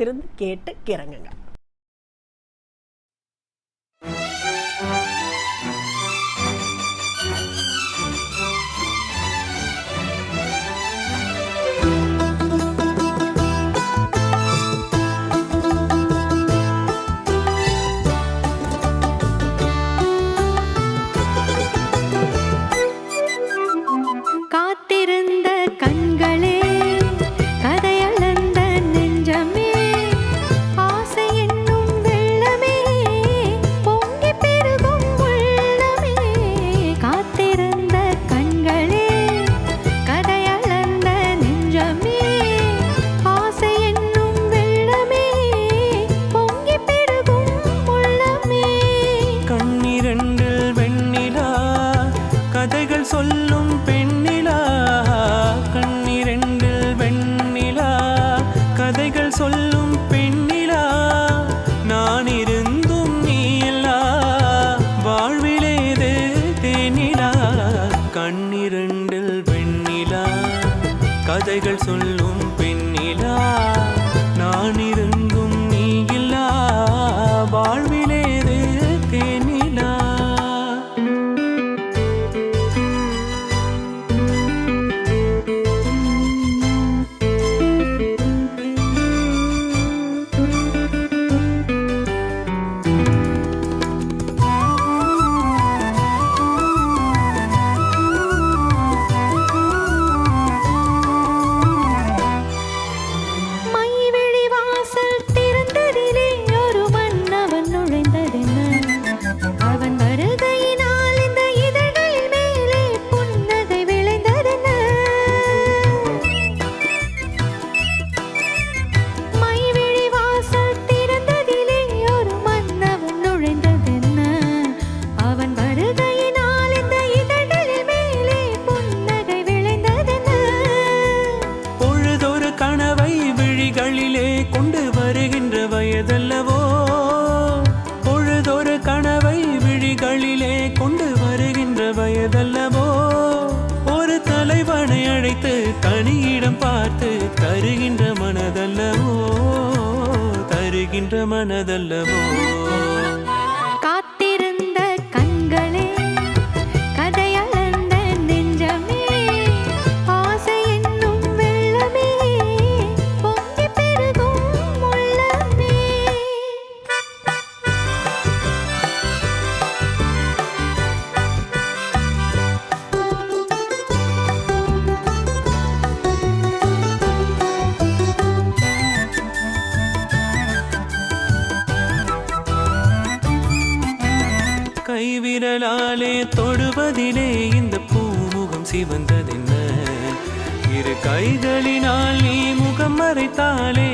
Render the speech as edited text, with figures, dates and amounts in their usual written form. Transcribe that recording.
காத்திருந்து கேட்டு கிறங்குங்க. சொல்லும் பெண்ணிலா கண்ணிரண்டில் வெண்ணிலா கதைகள் சொல்லும் பெண்ணிலா நான் இருந்தும் நீ இல்லா வாழ்விலேது தேனிலா கண்ணிரண்டில் வெண்ணிலா கதைகள் சொல்லும் பெண்ணிலா நான் இருந்தும் நீ இல்லா வாழ்விலேது தேனிலா. கொண்டு வருகின்ற வயதல்லவோ பொழுதொரு கனவை விழிகளிலே கொண்டு வருகின்ற வயதல்லவோ ஒரு தலைவனை அழைத்து தனியிடம் பார்த்து தருகின்ற மனதல்லவோ தருகின்ற மனதல்லவோ. கைவிரலாலே தொடுவதிலே இந்த பூமுகம் சிவந்ததென்ன இரு கைகளினால் நீ முகம் மறைத்தாலே